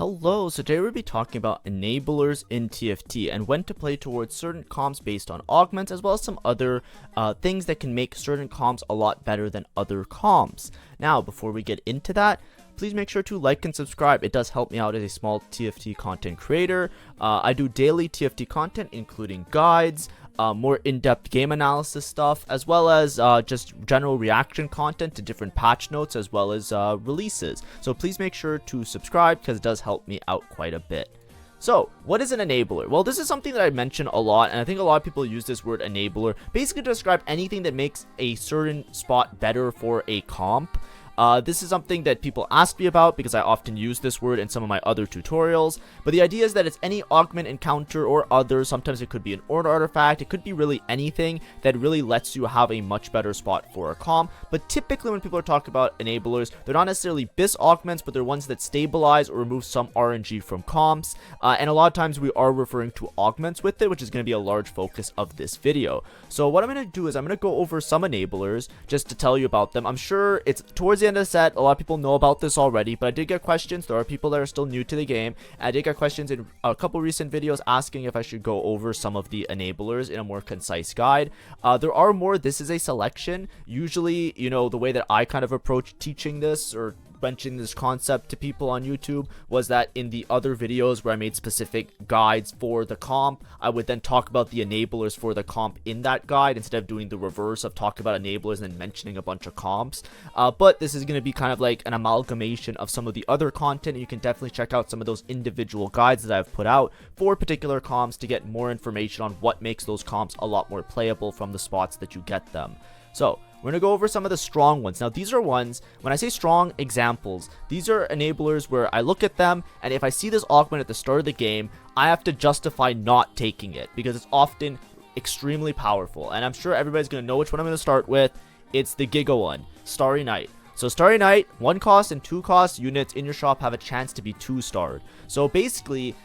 Hello, so today we'll be talking about enablers in TFT and when to play towards certain comps based on augments, as well as some other things that can make certain comps a lot better than other comps. Now, before we get into that, please make sure to like and subscribe. It does help me out as a small TFT content creator. I do daily TFT content, including guides, more in-depth game analysis stuff, as well as just general reaction content to different patch notes, as well as releases. So please make sure to subscribe because it does help me out quite a bit. So, what is an enabler? Well, this is something that I mention a lot, and I think a lot of people use this word enabler basically to describe anything that makes a certain spot better for a comp. This is something that people ask me about because I often use this word in some of my other tutorials, but the idea is that it's any augment encounter or other. Sometimes it could be an order artifact, it could be really anything that really lets you have a much better spot for a comp. But typically when people are talking about enablers, they're not necessarily BIS augments, but they're ones that stabilize or remove some RNG from comps, and a lot of times we are referring to augments with it, which is going to be a large focus of this video. So what I'm going to do is I'm going to go over some enablers just to tell you about them. I'm sure it's towards the end of the set, a lot of people know about this already, but I did get questions. There are people that are still new to the game. I did get questions in a couple recent videos asking if I should go over some of the enablers in a more concise guide. There are more. This is a selection. Usually, you know, the way that I kind of approach teaching this or mentioning this concept to people on YouTube was that in the other videos where I made specific guides for the comp, I would then talk about the enablers for the comp in that guide instead of doing the reverse of talking about enablers and then mentioning a bunch of comps. But this is going to be kind of like an amalgamation of some of the other content. You can definitely check out some of those individual guides that I've put out for particular comps to get more information on what makes those comps a lot more playable from the spots that you get them. So we're going to go over some of the strong ones. Now, these are ones, when I say strong examples, these are enablers where I look at them, and if I see this augment at the start of the game, I have to justify not taking it, because it's often extremely powerful. And I'm sure everybody's going to know which one I'm going to start with. It's the Giga one, Starry Night. So Starry Night, 1 cost and 2 cost units in your shop have a chance to be 2-starred. So basically,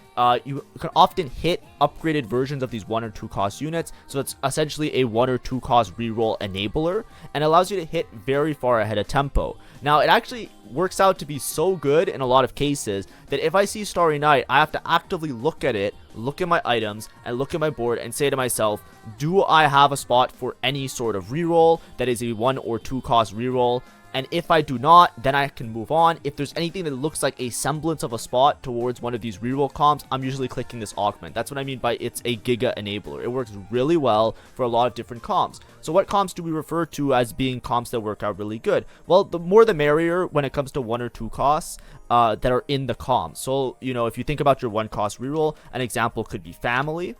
you can often hit upgraded versions of these 1 or 2 cost units, so it's essentially a 1 or 2 cost reroll enabler, and allows you to hit very far ahead of tempo. Now, it actually works out to be so good in a lot of cases that if I see Starry Night, I have to actively look at it, look at my items, and look at my board and say to myself, do I have a spot for any sort of reroll that is a 1 or 2 cost reroll? And if I do not, then I can move on. If there's anything that looks like a semblance of a spot towards one of these reroll comps, I'm usually clicking this augment. That's what I mean by it's a Giga enabler. It works really well for a lot of different comps. So what comps do we refer to as being comps that work out really good? Well, the more the merrier when it comes to 1 or 2 costs that are in the comp. So, you know, if you think about your 1 cost reroll, an example could be Family,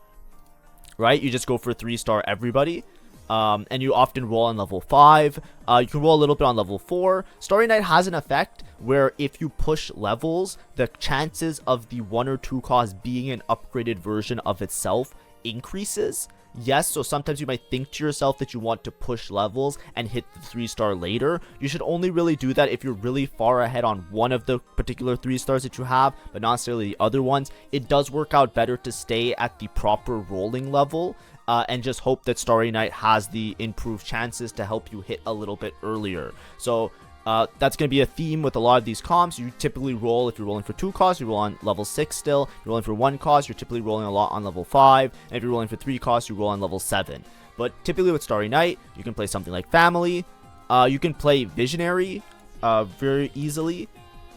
right? You just go for 3-star everybody. And you often roll on level 5. You can roll a little bit on level 4. Starry Night has an effect where if you push levels, the chances of the 1 or 2 cost being an upgraded version of itself increases. Yes, so sometimes you might think to yourself that you want to push levels and hit the 3-star later. You should only really do that if you're really far ahead on one of the particular 3-stars that you have, but not necessarily the other ones. It does work out better to stay at the proper rolling level. And just hope that Starry Night has the improved chances to help you hit a little bit earlier. So that's going to be a theme with a lot of these comps. You typically roll, if you're rolling for 2 costs, you roll on level 6 still. If you're rolling for 1 cost, you're typically rolling a lot on level 5. And if you're rolling for 3 costs, you roll on level 7. But typically with Starry Night, you can play something like Family. You can play Visionary very easily.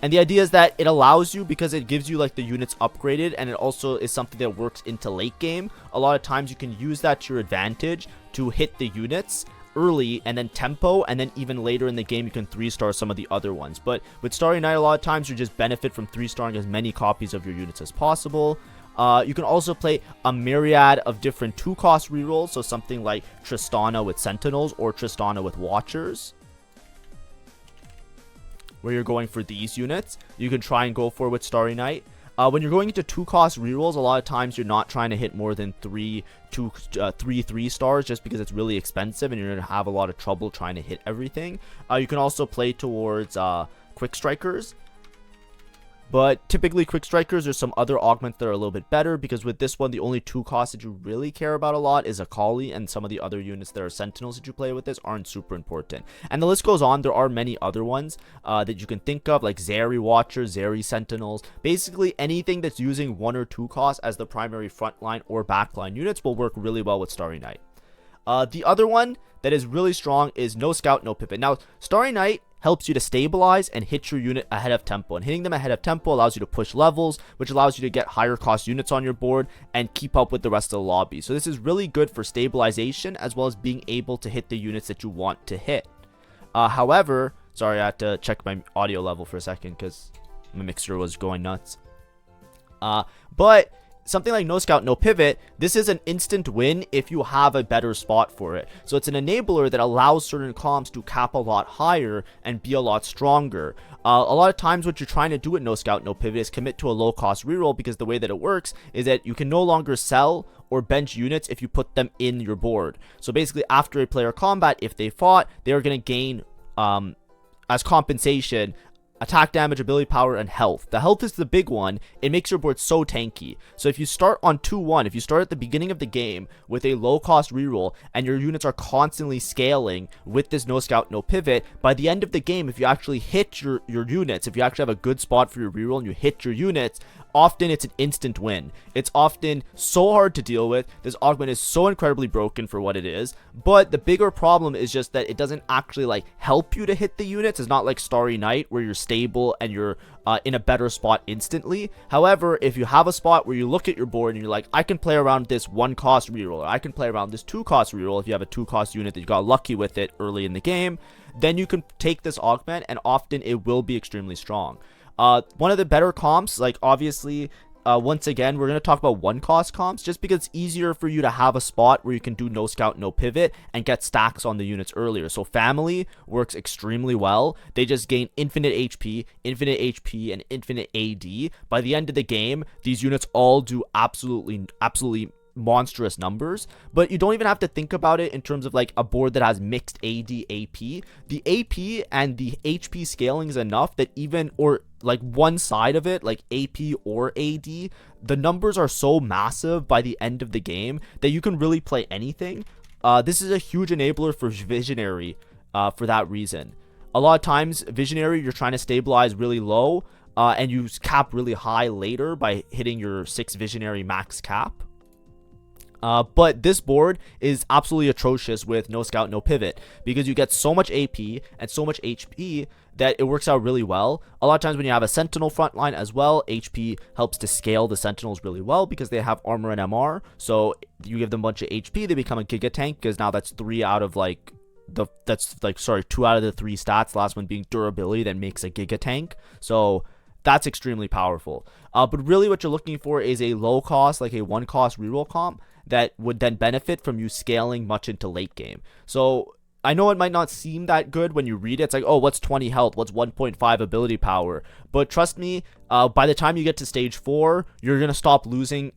And the idea is that it allows you, because it gives you like the units upgraded, and it also is something that works into late game. A lot of times you can use that to your advantage to hit the units early and then tempo, and then even later in the game you can 3-star some of the other ones. But with Starry Night, a lot of times you just benefit from 3-starring as many copies of your units as possible. You can also play a myriad of different 2-cost rerolls, so something like Tristana with Sentinels or Tristana with Watchers, where you're going for these units. You can try and go for with Starry Night. When you're going into 2-cost rerolls, a lot of times you're not trying to hit more than 3 3-stars just because it's really expensive and you're going to have a lot of trouble trying to hit everything. You can also play towards Quick Strikers, But typically quick strikers, there's some other augments that are a little bit better, because with this one the only 2 costs that you really care about a lot is Akali, and some of the other units that are sentinels that you play with this aren't super important. And the list goes on. There are many other ones that you can think of, like Zeri Watchers, Zeri Sentinels. Basically anything that's using 1 or 2 costs as the primary frontline or backline units will work really well with Starry Night. The other one that is really strong is no scout, no pivot. Now, Starry Night helps you to stabilize and hit your unit ahead of tempo, and hitting them ahead of tempo allows you to push levels, which allows you to get higher cost units on your board and keep up with the rest of the lobby. So this is really good for stabilization as well as being able to hit the units that you want to hit. However, sorry, I had to check my audio level for a second because my mixer was going nuts. But something like no scout, no pivot, this is an instant win if you have a better spot for it. So it's an enabler that allows certain comps to cap a lot higher and be a lot stronger. A lot of times what you're trying to do with no scout, no pivot is commit to a low cost reroll, because the way that it works is that you can no longer sell or bench units if you put them in your board. So basically after a player combat, if they fought, they are going to gain as compensation attack damage, ability power, and health. The health is the big one. It makes your board so tanky. So if you start on 2-1, if you start at the beginning of the game with a low cost reroll and your units are constantly scaling with this no scout, no pivot, by the end of the game, if you actually hit your units, if you actually have a good spot for your reroll and you hit your units, often it's an instant win. It's often so hard to deal with. This augment is so incredibly broken for what it is, but the bigger problem is just that it doesn't actually like help you to hit the units. It's not like Starry Night where you're stable and you're in a better spot instantly. However, if you have a spot where you look at your board and you're like, I can play around this 1 cost reroll, or I can play around this 2 cost reroll, if you have a 2 cost unit that you got lucky with it early in the game, then you can take this augment and often it will be extremely strong. One of the better comps, like obviously, once again, we're going to talk about 1 cost comps just because it's easier for you to have a spot where you can do no scout, no pivot and get stacks on the units earlier. So family works extremely well. They just gain infinite HP, and infinite AD. By the end of the game, these units all do absolutely monstrous numbers, but you don't even have to think about it in terms of like a board that has mixed AD AP. The AP and the HP scaling is enough that even, or like one side of it, like AP or AD, the numbers are so massive by the end of the game that you can really play anything. This is a huge enabler for Visionary for that reason. A lot of times Visionary, you're trying to stabilize really low and you cap really high later by hitting your 6 Visionary max cap. But this board is absolutely atrocious with no scout, no pivot, because you get so much AP and so much HP that it works out really well. A lot of times when you have a sentinel frontline as well, HP helps to scale the sentinels really well because they have armor and MR. So you give them a bunch of HP, they become a giga tank, because now that's 2 out of the 3 stats, the last one being durability, that makes a giga tank. So that's extremely powerful. But really what you're looking for is a low cost, like a 1 cost reroll comp that would then benefit from you scaling much into late game. So I know it might not seem that good when you read it. It's like, oh, what's 20 health? What's 1.5 ability power? But trust me, by the time you get to stage 4, you're going to stop losing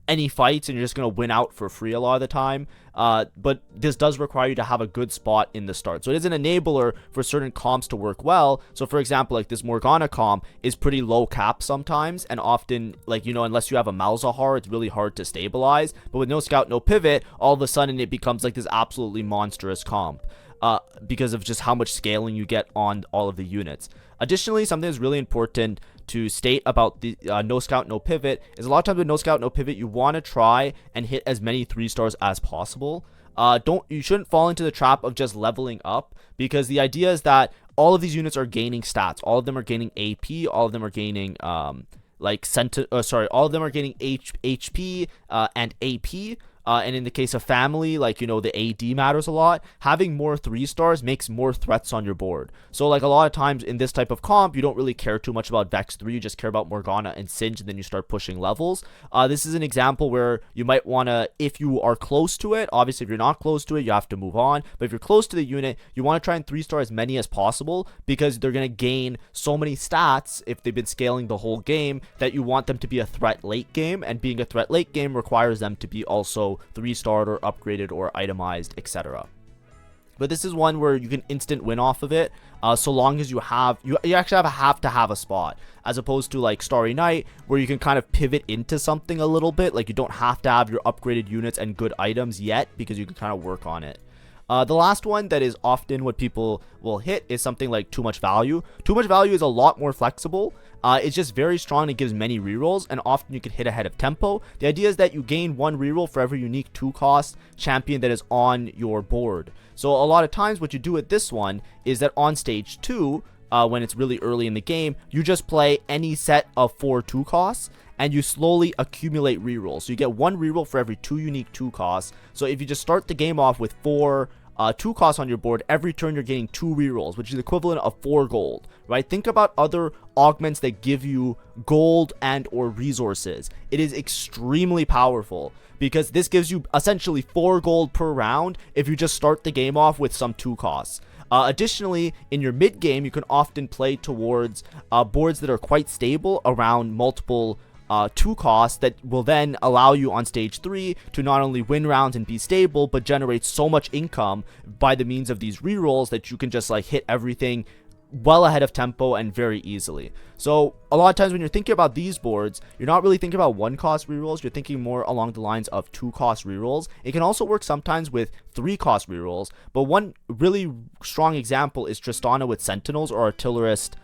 any fights and you're just going to win out for free a lot of the time. But this does require you to have a good spot in the start. So it is an enabler for certain comps to work well. So for example, like this Morgana comp is pretty low cap sometimes, and often, like, you know, unless you have a Malzahar, it's really hard to stabilize. But with no scout, no pivot, all of a sudden it becomes like this absolutely monstrous comp. Because of just how much scaling you get on all of the units. Additionally, something that's really important to state about the no scout, no pivot is a lot of times with no scout, no pivot, you want to try and hit as many 3 stars as possible. You shouldn't fall into the trap of just leveling up, because the idea is that all of these units are gaining stats. All of them are gaining AP. All of them are gaining all of them are gaining HP and AP. And in the case of family, like, you know, the AD matters a lot. Having more 3 stars makes more threats on your board. So like a lot of times in this type of comp, you don't really care too much about Vex 3. You just care about Morgana and Singe, and then you start pushing levels. This is an example where you might want to, if you are close to it, obviously if you're not close to it, you have to move on. But if you're close to the unit, you want to try and 3 star as many as possible, because they're going to gain so many stats if they've been scaling the whole game that you want them to be a threat late game. And being a threat late game requires them to be also 3-starred or upgraded or itemized, etc. But this is one where you can instant win off of it, so long as you actually have to have a spot, as opposed to like Starry Night, where you can kind of pivot into something a little bit. Like, you don't have to have your upgraded units and good items yet, because you can kind of work on it. The last one that is often what people will hit is something like Too Much Value. Too Much Value is a lot more flexible. It's just very strong. It gives many rerolls, and often you can hit ahead of tempo. The idea is that you gain 1 reroll for every unique 2-cost champion that is on your board. So a lot of times what you do with this one is that on stage 2, when it's really early in the game, you just play any set of 4 2-costs, and you slowly accumulate rerolls. So you get 1 reroll for every 2 unique 2-costs. So if you just start the game off with 4 2-costs on your board, every turn you're getting 2 rerolls, which is the equivalent of 4 gold, right? Think about other augments that give you gold and or resources. It is extremely powerful, because this gives you essentially 4 gold per round if you just start the game off with some 2-costs. Additionally, in your mid game, you can often play towards boards that are quite stable around multiple 2-costs that will then allow you on stage 3 to not only win rounds and be stable, but generate so much income by the means of these rerolls that you can just like hit everything well ahead of tempo and very easily. So a lot of times when you're thinking about these boards, you're not really thinking about 1-cost rerolls, you're thinking more along the lines of 2-cost rerolls. It can also work sometimes with 3-cost rerolls, but one really strong example is Tristana with Sentinels or Artillerist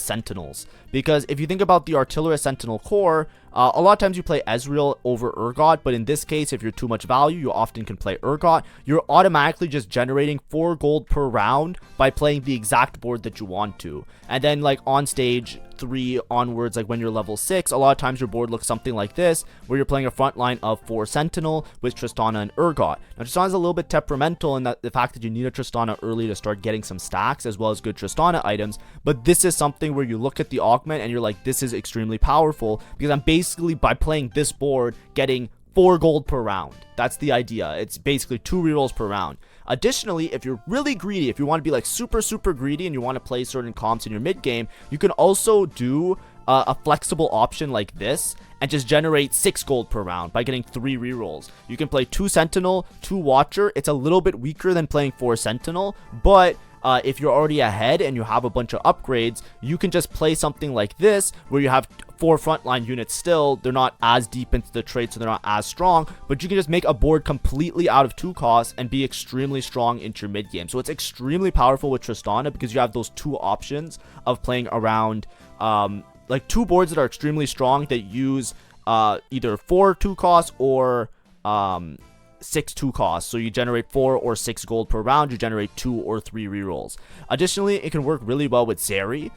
Sentinels, because if you think about the Artillerist Sentinel core, a lot of times you play Ezreal over Urgot, but in this case, if you're Too Much Value, you often can play Urgot. You're automatically just generating 4 gold per round by playing the exact board that you want to. And then like on stage 3 onwards, like when you're level 6, a lot of times your board looks something like this, where you're playing a front line of 4 Sentinel with Tristana and Urgot. Now Tristana is a little bit temperamental in that the fact that you need a Tristana early to start getting some stacks as well as good Tristana items, but this is something where you look at the augment and you're like, this is extremely powerful, because I'm basically, by playing this board, getting 4 gold per round. That's the idea. It's basically 2 rerolls per round. Additionally, if you're really greedy, if you want to be like super greedy and you want to play certain comps in your mid game, you can also do a flexible option like this and just generate 6 gold per round by getting 3 rerolls. You can play 2 Sentinel, 2 Watcher. It's a little bit weaker than playing 4 Sentinel, but if you're already ahead and you have a bunch of upgrades, you can just play something like this where you have 4 frontline units still. They're not as deep into the trade, so they're not as strong, but you can just make a board completely out of 2 costs and be extremely strong into your mid game. So it's extremely powerful with Tristana because you have those 2 options of playing around like 2 boards that are extremely strong that use either 4 2 costs or 6 2-costs. So you generate 4 or 6 gold per round, you generate 2 or 3 rerolls. Additionally, it can work really well with Zeri,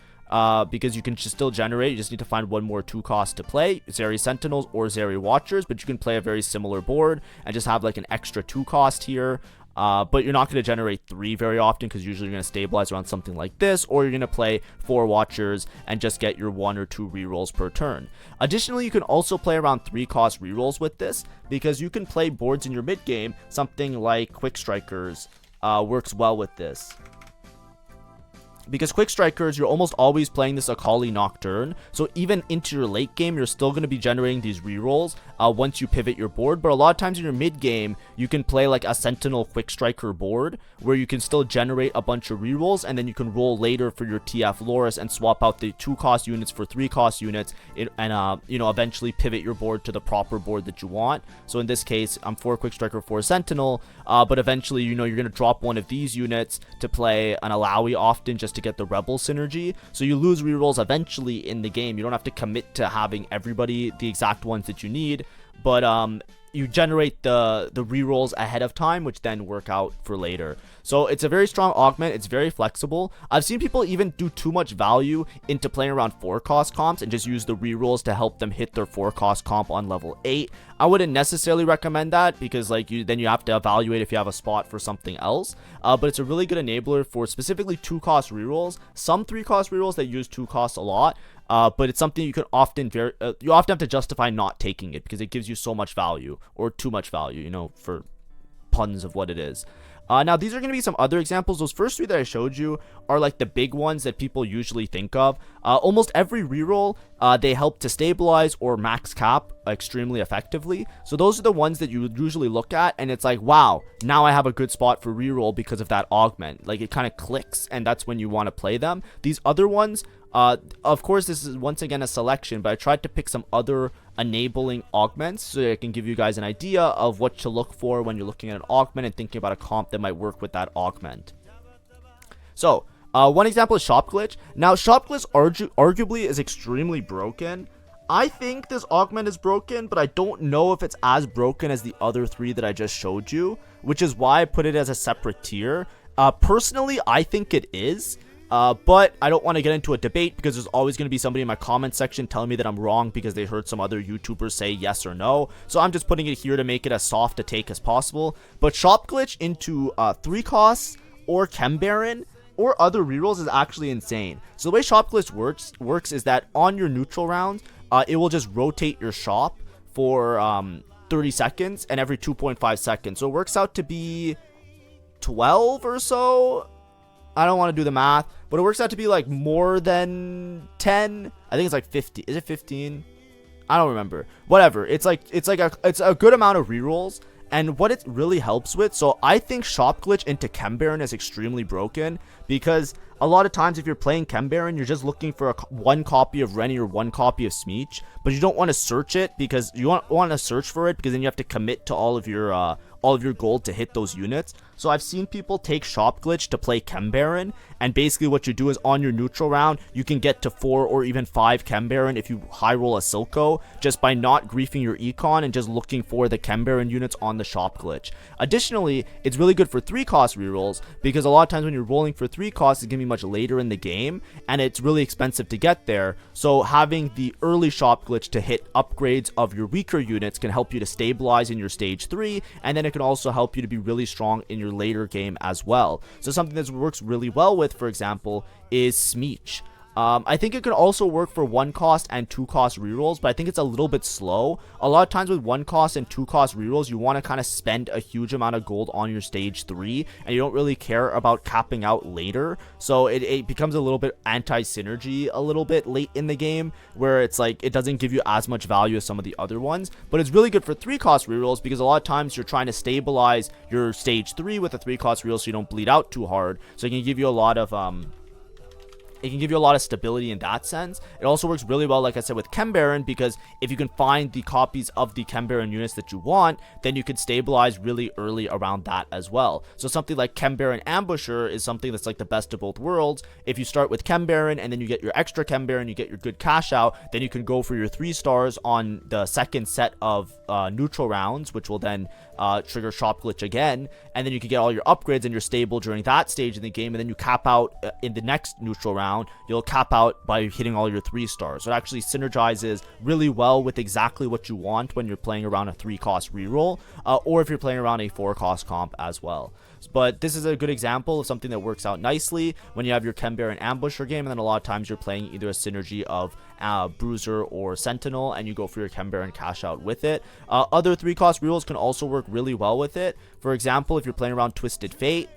because you can just still generate. You just need to find 1 more 2-cost to play, Zeri Sentinels or Zeri Watchers, but you can play a very similar board and just have like an extra 2-cost here. But you're not going to generate 3 very often, because usually you're going to stabilize around something like this, or you're going to play 4 Watchers and just get your 1 or 2 rerolls per turn. Additionally, you can also play around 3-cost rerolls with this, because you can play boards in your mid game. Something like Quick Strikers works well with this. Because Quick Strikers, you're almost always playing this Akali Nocturne, so even into your late game, you're still going to be generating these rerolls once you pivot your board. But a lot of times in your mid game, you can play like a Sentinel Quick Striker board, where you can still generate a bunch of rerolls, and then you can roll later for your TF Loris and swap out the 2-cost units for 3-cost units, and you know, eventually pivot your board to the proper board that you want. So in this case, I'm 4 Quick Striker, 4 Sentinel, but eventually, you know, you're going to drop one of these units to play an Alawi often, just to get the Rebel synergy. So you lose rerolls eventually in the game. You don't have to commit to having everybody the exact ones that you need, but you generate the rerolls ahead of time, which then work out for later. So it's a very strong augment. It's very flexible. I've seen people even do too much value into playing around 4-cost comps and just use the rerolls to help them hit their 4-cost comp on level 8. I wouldn't necessarily recommend that, because like then you have to evaluate if you have a spot for something else. But it's a really good enabler for specifically 2-cost rerolls. Some 3-cost rerolls that use 2 costs a lot. But it's something you can often you often have to justify not taking it, because it gives you so much value, or too much value, you know, for puns of what it is. Now, these are going to be some other examples. Those first three that I showed you are like the big ones that people usually think of. Almost every reroll, they help to stabilize or max cap extremely effectively. So those are the ones that you would usually look at, and it's like, wow, now I have a good spot for reroll because of that augment. Like, it kind of clicks, and that's when you want to play them. These other ones, of course, this is once again a selection, but I tried to pick some other enabling augments so that I can give you guys an idea of what to look for when you're looking at an augment and thinking about a comp that might work with that augment. So, one example is Shop Glitch. Now, Shop Glitch arguably is extremely broken. I think this augment is broken, but I don't know if it's as broken as the other three that I just showed you, which is why I put it as a separate tier. Personally, I think it is. But I don't want to get into a debate because there's always going to be somebody in my comment section telling me that I'm wrong because they heard some other YouTubers say yes or no. So I'm just putting it here to make it as soft a take as possible. But Shop Glitch into 3 costs or Chem Baron or other rerolls is actually insane. So the way Shop Glitch works is that on your neutral round, it will just rotate your shop for 30 seconds and every 2.5 seconds. So it works out to be 12 or so. I don't want to do the math, but it works out to be like more than 10. I think it's like 50. Is it 15? I don't remember. Whatever. It's a good amount of rerolls. And what it really helps with, so I think Shop Glitch into Chem Baron is extremely broken because a lot of times if you're playing Chem Baron, you're just looking for one copy of Rennie or one copy of Smeech, but you don't want to search it because you want to search for it because then you have to commit to all of your gold to hit those units. So I've seen people take Shop Glitch to play Chem Baron, and basically what you do is on your neutral round, you can get to 4 or even 5 Chem Baron if you high roll a Silco, just by not griefing your econ and just looking for the Chem Baron units on the Shop Glitch. Additionally, it's really good for 3 cost rerolls because a lot of times when you're rolling for 3 costs, it's going to be much later in the game, and it's really expensive to get there. So having the early Shop Glitch to hit upgrades of your weaker units can help you to stabilize in your stage 3, and then it can also help you to be really strong in your later game as well. So something that works really well with, for example, is Smeech. I think it can also work for 1 cost and 2 cost rerolls, but I think it's a little bit slow. A lot of times with 1 cost and 2 cost rerolls, you want to kind of spend a huge amount of gold on your stage 3, and you don't really care about capping out later. So it becomes a little bit anti-synergy a little bit late in the game, where it's like it doesn't give you as much value as some of the other ones. But it's really good for 3 cost rerolls because a lot of times you're trying to stabilize your stage 3 with a 3 cost reroll so you don't bleed out too hard. So it can give you a lot of stability in that sense. It also works really well, like I said, with Chem Baron, because if you can find the copies of the Chem Baron units that you want, then you can stabilize really early around that as well. So something like Chem Baron Ambusher is something that's like the best of both worlds. If you start with Chem Baron and then you get your extra Chem Baron, you get your good cash out, then you can go for your 3 stars on the second set of neutral rounds, which will then trigger Shop Glitch again, and then you can get all your upgrades and you're stable during that stage in the game, and then you cap out in the next neutral round. You'll cap out by hitting all your 3 stars. So it actually synergizes really well with exactly what you want when you're playing around a 3 cost reroll, or if you're playing around a 4 cost comp as well. But this is a good example of something that works out nicely when you have your Chem Baron Ambusher game, and then a lot of times you're playing either a synergy of Bruiser or Sentinel, and you go for your Chem Baron cash out with it. Other 3 cost rerolls can also work really well with it. For example, if you're playing around Twisted Fate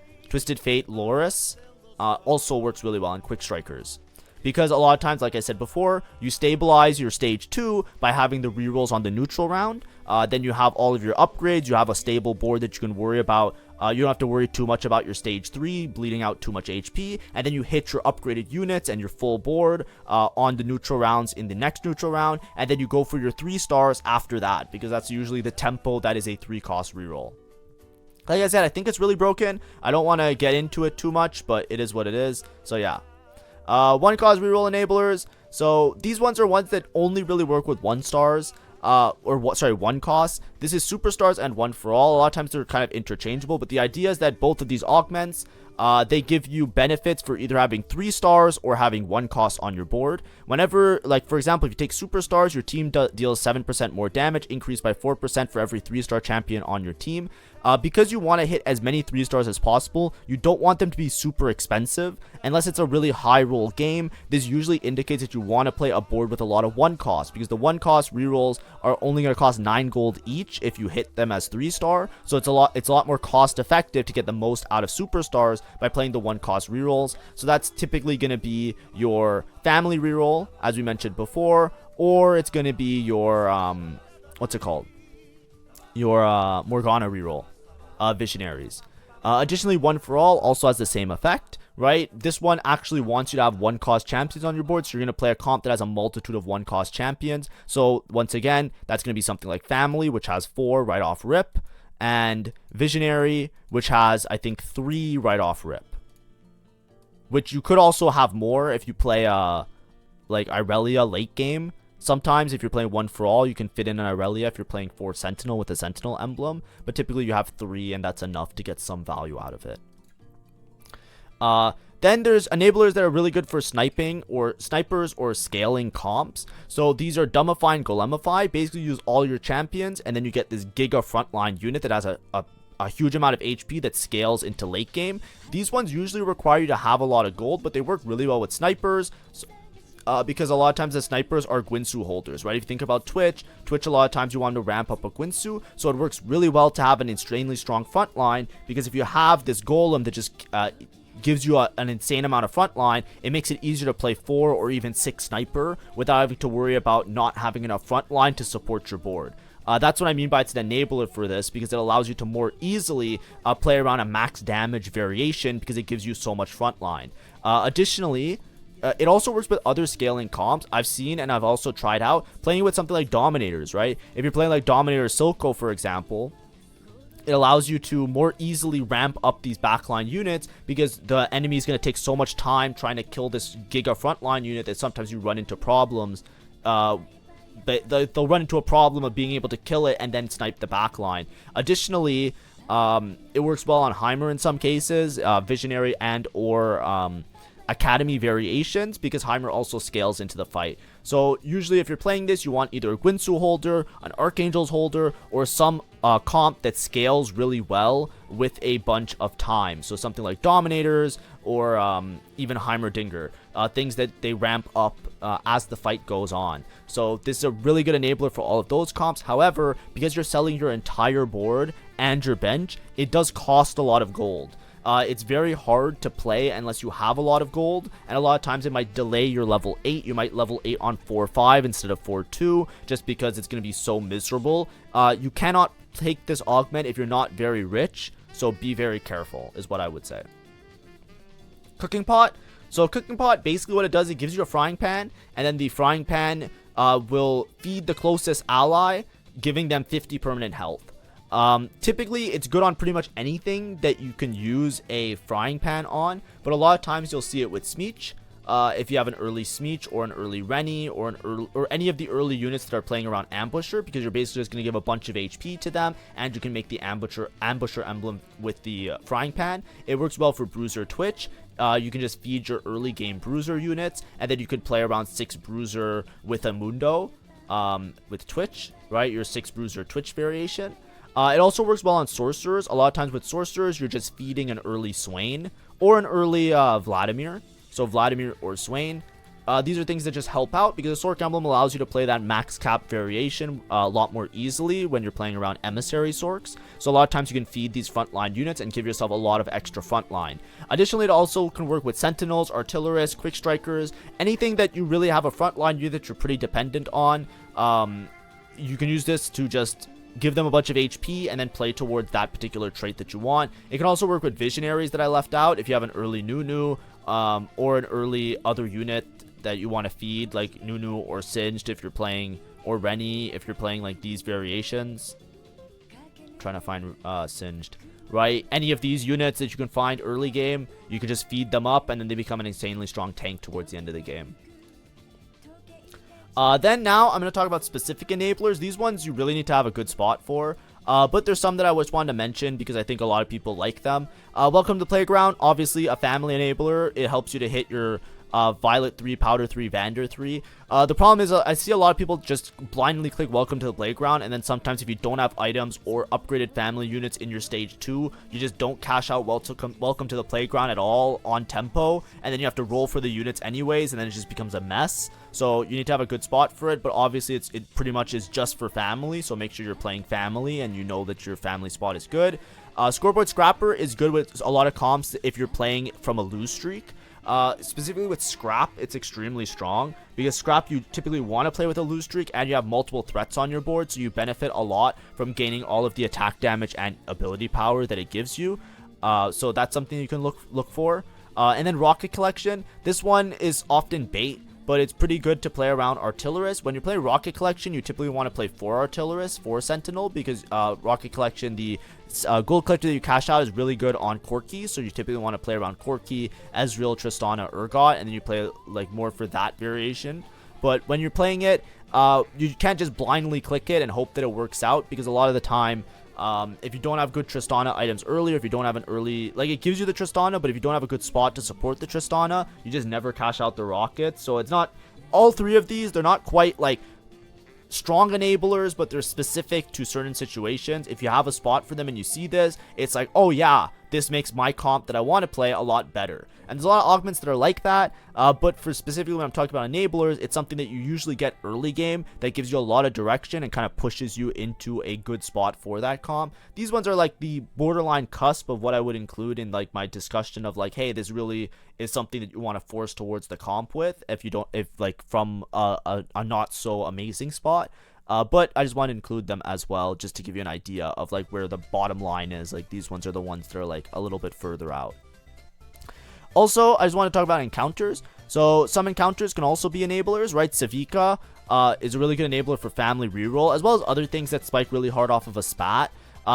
Loris also works really well in Quick Strikers. Because a lot of times, like I said before, you stabilize your stage 2 by having the rerolls on the neutral round. Then you have all of your upgrades. You have a stable board that you can worry about. You don't have to worry too much about your stage 3 bleeding out too much HP. And then you hit your upgraded units and your full board on the neutral rounds in the next neutral round. And then you go for your 3 stars after that, because that's usually the tempo that is a 3 cost reroll. Like I said, I think it's really broken. I don't want to get into it too much, but it is what it is. So yeah. 1 cost reroll enablers. So these ones are ones that only really work with 1 stars. 1 cost. This is superstars and 1 for all. A lot of times they're kind of interchangeable, but the idea is that both of these augments, they give you benefits for either having 3 stars or having 1 cost on your board. Whenever, like for example, if you take superstars, your team deals 7% more damage, increased by 4% for every 3-star champion on your team. Because you want to hit as many 3 stars as possible, you don't want them to be super expensive. Unless it's a really high roll game, this usually indicates that you want to play a board with a lot of 1 cost, because the 1 cost rerolls are only going to cost 9 gold each if you hit them as 3 star. So it's a lot more cost effective to get the most out of superstars by playing the 1 cost rerolls. So that's typically going to be your family reroll, as we mentioned before, or it's going to be your what's it called? Your Morgana reroll, Visionaries. Additionally, One for All also has the same effect, right? This one actually wants you to have 1 cost champions on your board, so you're going to play a comp that has a multitude of 1 cost champions. So once again, that's going to be something like Family, which has 4 right off rip, and Visionary, which has, I think, 3 right off rip. Which you could also have more if you play like Irelia late game. Sometimes if you're playing One for All, you can fit in an Irelia if you're playing 4 Sentinel with a Sentinel emblem, but typically you have 3 and that's enough to get some value out of it. Then there's enablers that are really good for sniping or snipers or scaling comps. So these are Dummify and Golemify. Basically use all your champions and then you get this Giga frontline unit that has a huge amount of HP that scales into late game. These ones usually require you to have a lot of gold, but they work really well with snipers. So, because a lot of times the snipers are Gwinsu holders, right? If you think about Twitch a lot of times you want to ramp up a Gwinsu, so it works really well to have an extremely strong front line, because if you have this golem that just gives you an insane amount of front line, it makes it easier to play 4 or even 6 sniper without having to worry about not having enough front line to support your board. That's what I mean by it's an enabler for this, because it allows you to more easily play around a max damage variation because it gives you so much front line. Additionally, it also works with other scaling comps. I've seen and I've also tried out playing with something like Dominators, right? If you're playing like Dominator Silco, for example, it allows you to more easily ramp up these backline units because the enemy is going to take so much time trying to kill this Giga frontline unit that sometimes you run into problems. They'll run into a problem of being able to kill it and then snipe the backline. Additionally, it works well on Heimer in some cases, Visionary and or Academy variations, because Heimer also scales into the fight. So usually if you're playing this, you want either a Gwinsu holder, an Archangel's holder, or some comp that scales really well with a bunch of time. So something like Dominators or even Heimerdinger, things that they ramp up as the fight goes on. So this is a really good enabler for all of those comps. However, because you're selling your entire board and your bench, it does cost a lot of gold. It's very hard to play unless you have a lot of gold, and a lot of times it might delay your level 8. You might level 8 on 4-5 instead of 4-2, just because it's going to be so miserable. You cannot take this augment if you're not very rich, so be very careful, is what I would say. Cooking pot. So cooking pot, basically what it does, it gives you a frying pan, and then the frying pan will feed the closest ally, giving them 50 permanent health. Typically it's good on pretty much anything that you can use a frying pan on, but a lot of times you'll see it with Smeech. If you have an early Smeech or an early Rennie or any of the early units that are playing around Ambusher, because you're basically just going to give a bunch of HP to them, and you can make the Ambusher emblem with the frying pan. It works well for Bruiser Twitch. You can just feed your early game Bruiser units, and then you could play around 6 Bruiser with a Mundo with Twitch, right? Your 6 Bruiser Twitch variation. It also works well on Sorcerers. A lot of times with Sorcerers, you're just feeding an early Swain or an early Vladimir. So Vladimir or Swain. These are things that just help out, because the Sorc Emblem allows you to play that max cap variation a lot more easily when you're playing around Emissary Sorcs. So a lot of times you can feed these frontline units and give yourself a lot of extra frontline. Additionally, it also can work with Sentinels, Artillerists, Quick Strikers, anything that you really have a frontline unit that you're pretty dependent on. You can use this to just give them a bunch of HP and then play towards that particular trait that you want. It can also work with Visionaries that I left out if you have an early Nunu or an early other unit that you want to feed, like Nunu or Singed if you're playing, or Rennie if you're playing like these variations. I'm trying to find Singed, right? Any of these units that you can find early game, you can just feed them up and then they become an insanely strong tank towards the end of the game. Then now I'm going to talk about specific enablers. These ones you really need to have a good spot for. But there's some that I just wanted to mention because I think a lot of people like them. Welcome to the Playground. Obviously a family enabler. It helps you to hit your Violet 3, Powder 3, Vander 3. The problem is I see a lot of people just blindly click welcome to the playground, and then sometimes if you don't have items or upgraded family units in your stage 2, you just don't cash out welcome to the playground at all on tempo, and then you have to roll for the units anyways, and then it just becomes a mess. So you need to have a good spot for it, but obviously it pretty much is just for family, so make sure you're playing family and you know that your family spot is good. Scoreboard Scrapper is good with a lot of comps if you're playing from a lose streak. Specifically with Scrap, it's extremely strong because Scrap, you typically want to play with a lose streak and you have multiple threats on your board, so you benefit a lot from gaining all of the attack damage and ability power that it gives you. So that's something you can look for. And then Rocket Collection, this one is often bait, but it's pretty good to play around Artillerist. When you play Rocket Collection, you typically want to play 4 Artillerist, 4 Sentinel, because Rocket Collection, the gold collector that you cash out is really good on Corki, so you typically want to play around Corki, Ezreal, Tristana, Urgot, and then you play like more for that variation. But when you're playing it, you can't just blindly click it and hope that it works out, because a lot of the time, if you don't have good Tristana items earlier, if you don't have an early, like, it gives you the Tristana, but if you don't have a good spot to support the Tristana, you just never cash out the rockets. So it's not, all 3 of these, they're not quite like strong enablers, but they're specific to certain situations. If you have a spot for them and you see this, it's like, oh yeah, this makes my comp that I want to play a lot better. And there's a lot of augments that are like that, but for specifically when I'm talking about enablers, it's something that you usually get early game that gives you a lot of direction and kind of pushes you into a good spot for that comp. These ones are like the borderline cusp of what I would include in like my discussion of like, hey, this really is something that you want to force towards the comp with if like from a not so amazing spot. But I just want to include them as well, just to give you an idea of like where the bottom line is. Like these ones are the ones that are like a little bit further out. Also, I just want to talk about encounters. So some encounters can also be enablers, right? Savika is a really good enabler for family reroll, as well as other things that spike really hard off of a spat.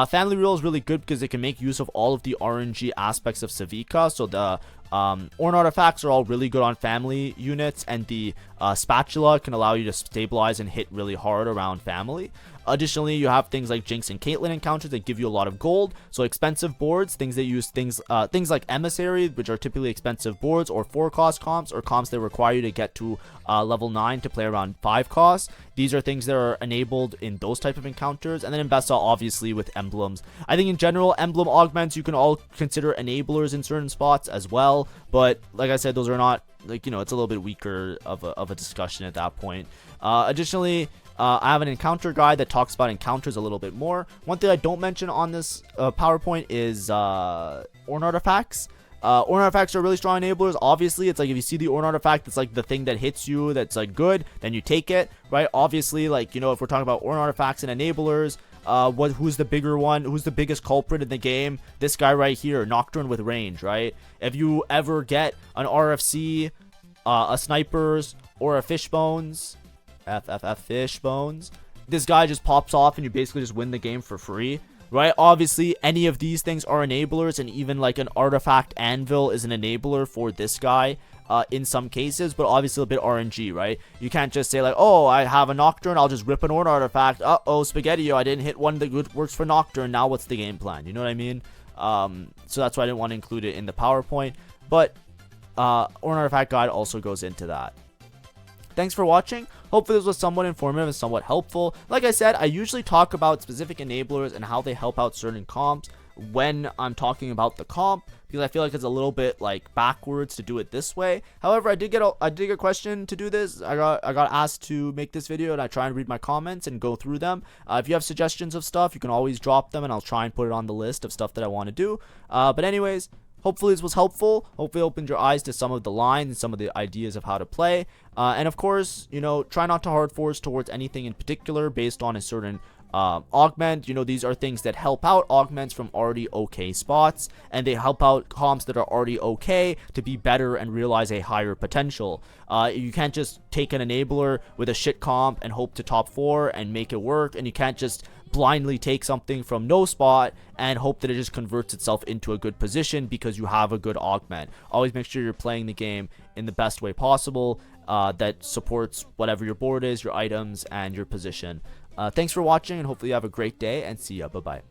Family reroll is really good because it can make use of all of the RNG aspects of Savika. So the Ornn artifacts are all really good on family units, and the spatula can allow you to stabilize and hit really hard around family. Additionally, you have things like Jinx and Caitlyn encounters that give you a lot of gold. So expensive boards, things that use things like Emissary, which are typically expensive boards, or 4 cost comps, or comps that require you to get to level 9 to play around 5 costs. These are things that are enabled in those type of encounters. And then in Bessa, obviously, with emblems. I think in general, emblem augments you can all consider enablers in certain spots as well. But like I said, those are not, like, you know, it's a little bit weaker of a discussion at that point. Additionally, I have an encounter guide that talks about encounters a little bit more. One thing I don't mention on this PowerPoint is Ornn artifacts. Ornn artifacts are really strong enablers. Obviously, it's like if you see the Ornn artifact that's like the thing that hits you that's like good, then you take it, right? Obviously, like, you know, if we're talking about Ornn artifacts and enablers, who's the bigger one? Who's the biggest culprit in the game? This guy right here, Nocturne with range, right? If you ever get an RFC, a snipers, or a fishbones, fishbones, this guy just pops off and you basically just win the game for free, right? Obviously, any of these things are enablers, and even like an artifact anvil is an enabler for this guy in some cases, but obviously a bit RNG, right? You can't just say like, oh, I have a Nocturne, I'll just rip an Ornn artifact. Uh-oh, Spaghetti-O, I didn't hit one that works for Nocturne. Now what's the game plan? You know what I mean? So that's why I didn't want to include it in the PowerPoint, but Ornn artifact guide also goes into that. Thanks for watching. Hopefully this was somewhat informative and somewhat helpful. Like I said, I usually talk about specific enablers and how they help out certain comps when I'm talking about the comp, because I feel like it's a little bit like backwards to do it this way. However, I did get a question to do this. I got asked to make this video, and I try and read my comments and go through them. If you have suggestions of stuff, you can always drop them and I'll try and put it on the list of stuff that I want to do. But anyways, hopefully this was helpful. Hopefully it opened your eyes to some of the lines and some of the ideas of how to play. And of course, you know, try not to hard force towards anything in particular based on a certain augment. You know, these are things that help out augments from already okay spots, and they help out comps that are already okay to be better and realize a higher potential. You can't just take an enabler with a shit comp and hope to top 4 and make it work, and you can't just blindly take something from no spot and hope that it just converts itself into a good position because you have a good augment. Always make sure you're playing the game in the best way possible that supports whatever your board is, your items, and your position. Thanks for watching, and hopefully you have a great day, and see ya. Bye-bye.